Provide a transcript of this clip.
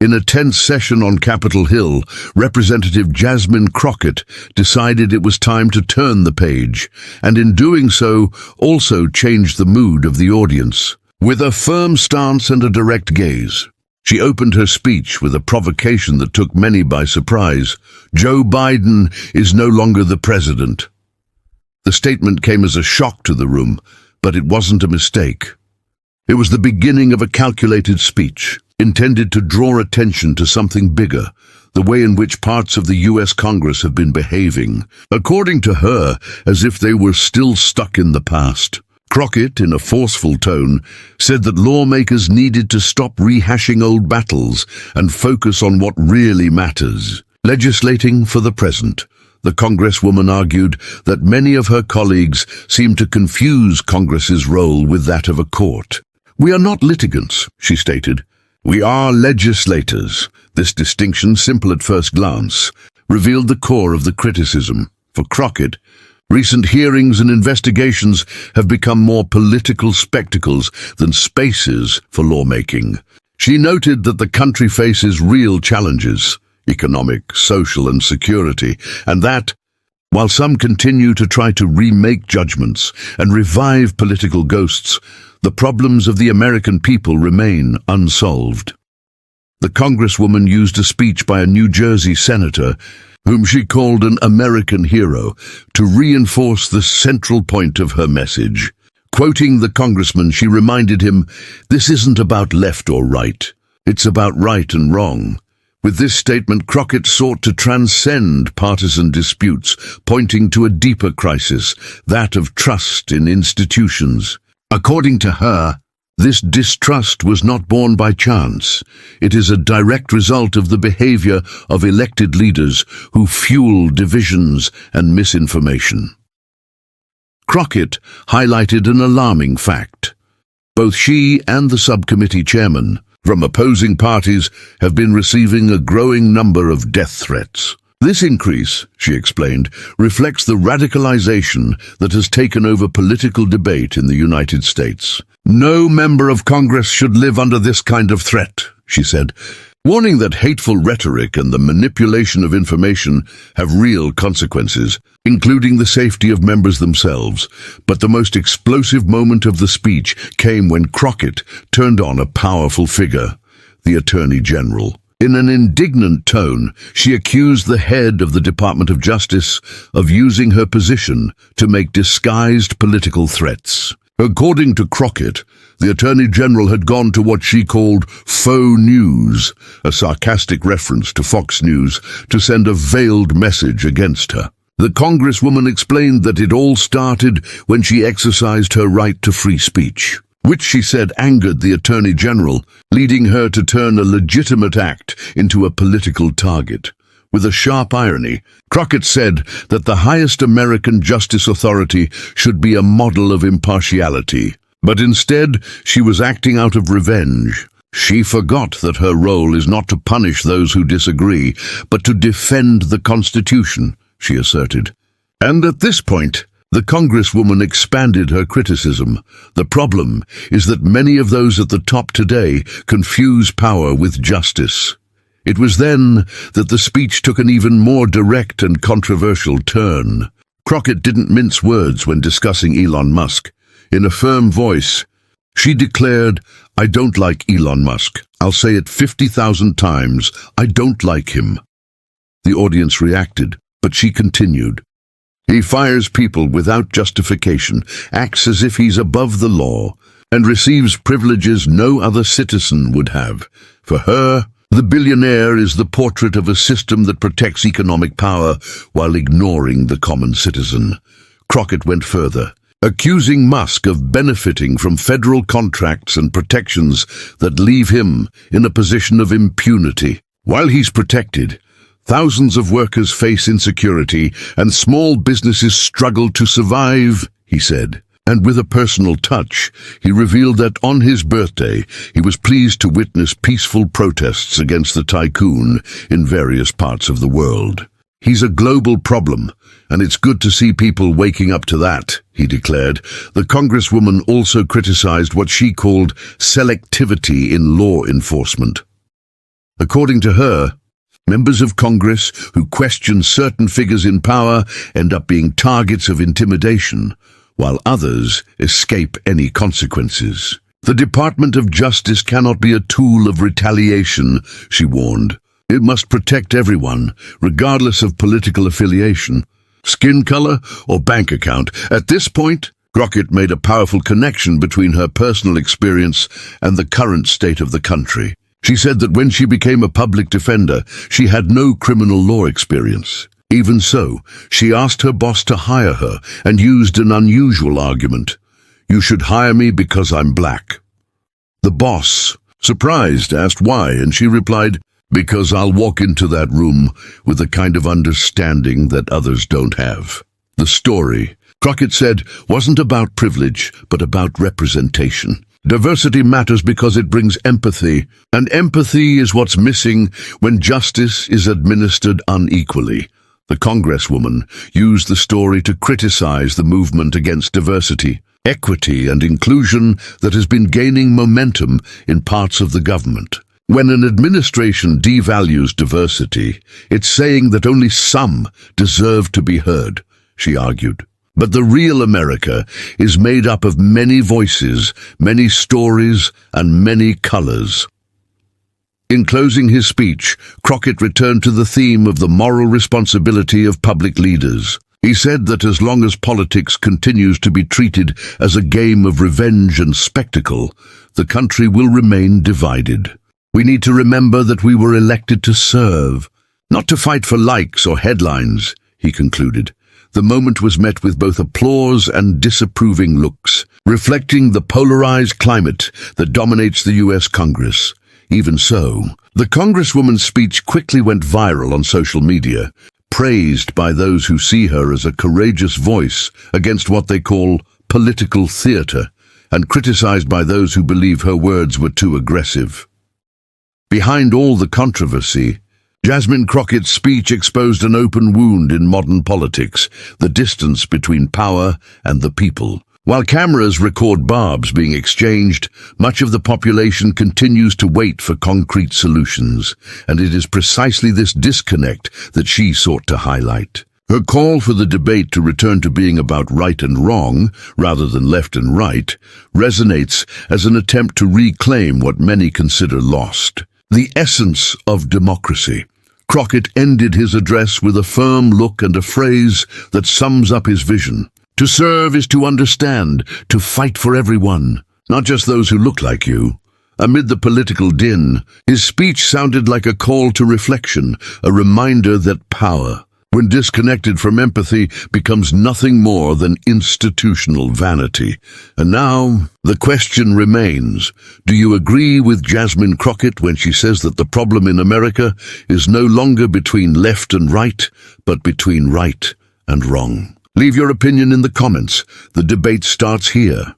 In a tense session on Capitol Hill, Representative Jasmine Crockett decided it was time to turn the page, and in doing so, also changed the mood of the audience. With a firm stance and a direct gaze, she opened her speech with a provocation that took many by surprise. Joe Biden is no longer the president. The statement came as a shock to the room, but it wasn't a mistake. It was the beginning of a calculated speech, intended to draw attention to something bigger, the way in which parts of the U.S. Congress have been behaving, according to her, as if they were still stuck in the past. Crockett, in a forceful tone, said that lawmakers needed to stop rehashing old battles and focus on what really matters. Legislating for the present, the Congresswoman argued that many of her colleagues seem to confuse Congress's role with that of a court. "We are not litigants," she stated. "We are legislators." This distinction, simple at first glance, revealed the core of the criticism. For Crockett, recent hearings and investigations have become more political spectacles than spaces for lawmaking. She noted that the country faces real challenges, economic, social, and security, and that, while some continue to try to remake judgments and revive political ghosts, the problems of the American people remain unsolved. The Congresswoman used a speech by a New Jersey senator, whom she called an American hero, to reinforce the central point of her message. Quoting the congressman, she reminded him, "This isn't about left or right. It's about right and wrong." With this statement, Crockett sought to transcend partisan disputes, pointing to a deeper crisis, that of trust in institutions. According to her, this distrust was not born by chance. It is a direct result of the behavior of elected leaders who fuel divisions and misinformation. Crockett highlighted an alarming fact. Both she and the subcommittee chairman, from opposing parties, have been receiving a growing number of death threats. This increase, she explained, reflects the radicalization that has taken over political debate in the United States. "No member of Congress should live under this kind of threat," she said, warning that hateful rhetoric and the manipulation of information have real consequences, including the safety of members themselves. But the most explosive moment of the speech came when Crockett turned on a powerful figure, the Attorney General. In an indignant tone, she accused the head of the Department of Justice of using her position to make disguised political threats. According to Crockett, the Attorney General had gone to what she called faux news, a sarcastic reference to Fox News, to send a veiled message against her. The Congresswoman explained that it all started when she exercised her right to free speech, which she said angered the Attorney General, leading her to turn a legitimate act into a political target. With a sharp irony, Crockett said that the highest American justice authority should be a model of impartiality, but instead she was acting out of revenge. She forgot that her role is not to punish those who disagree, but to defend the Constitution, she asserted. And at this point, the Congresswoman expanded her criticism. "The problem is that many of those at the top today confuse power with justice." It was then that the speech took an even more direct and controversial turn. Crockett didn't mince words when discussing Elon Musk. In a firm voice, she declared, "I don't like Elon Musk. I'll say it 50,000 times. I don't like him." The audience reacted, but she continued. "He fires people without justification, acts as if he's above the law, and receives privileges no other citizen would have. For her, the billionaire is the portrait of a system that protects economic power while ignoring the common citizen." Crockett went further, accusing Musk of benefiting from federal contracts and protections that leave him in a position of impunity. While he's protected, thousands of workers face insecurity and small businesses struggle to survive, he said. And with a personal touch, he revealed that on his birthday, he was pleased to witness peaceful protests against the tycoon in various parts of the world. "He's a global problem, and it's good to see people waking up to that," he declared. The Congresswoman also criticized what she called selectivity in law enforcement. According to her, members of Congress who question certain figures in power end up being targets of intimidation, while others escape any consequences. The Department of Justice cannot be a tool of retaliation, she warned. It must protect everyone, regardless of political affiliation, skin color, or bank account. At this point, Crockett made a powerful connection between her personal experience and the current state of the country. She said that when she became a public defender, she had no criminal law experience. Even so, she asked her boss to hire her and used an unusual argument. "You should hire me because I'm black." The boss, surprised, asked why, and she replied, "Because I'll walk into that room with a kind of understanding that others don't have." The story, Crockett said, wasn't about privilege, but about representation. Diversity matters because it brings empathy, and empathy is what's missing when justice is administered unequally. The Congresswoman used the story to criticize the movement against diversity, equity, and inclusion that has been gaining momentum in parts of the government. When an administration devalues diversity, it's saying that only some deserve to be heard, she argued. But the real America is made up of many voices, many stories, and many colors. In closing his speech, Crockett returned to the theme of the moral responsibility of public leaders. He said that as long as politics continues to be treated as a game of revenge and spectacle, the country will remain divided. We need to remember that we were elected to serve, not to fight for likes or headlines, he concluded. The moment was met with both applause and disapproving looks, reflecting the polarized climate that dominates the U.S. Congress. Even so, the Congresswoman's speech quickly went viral on social media, praised by those who see her as a courageous voice against what they call political theater, and criticized by those who believe her words were too aggressive. Behind all the controversy, Jasmine Crockett's speech exposed an open wound in modern politics, the distance between power and the people. While cameras record barbs being exchanged, much of the population continues to wait for concrete solutions, and it is precisely this disconnect that she sought to highlight. Her call for the debate to return to being about right and wrong, rather than left and right, resonates as an attempt to reclaim what many consider lost: the essence of democracy. Crockett ended his address with a firm look and a phrase that sums up his vision. To serve is to understand, to fight for everyone, not just those who look like you. Amid the political din, his speech sounded like a call to reflection, a reminder that power, when disconnected from empathy, becomes nothing more than institutional vanity. And now, the question remains, do you agree with Jasmine Crockett when she says that the problem in America is no longer between left and right, but between right and wrong? Leave your opinion in the comments. The debate starts here.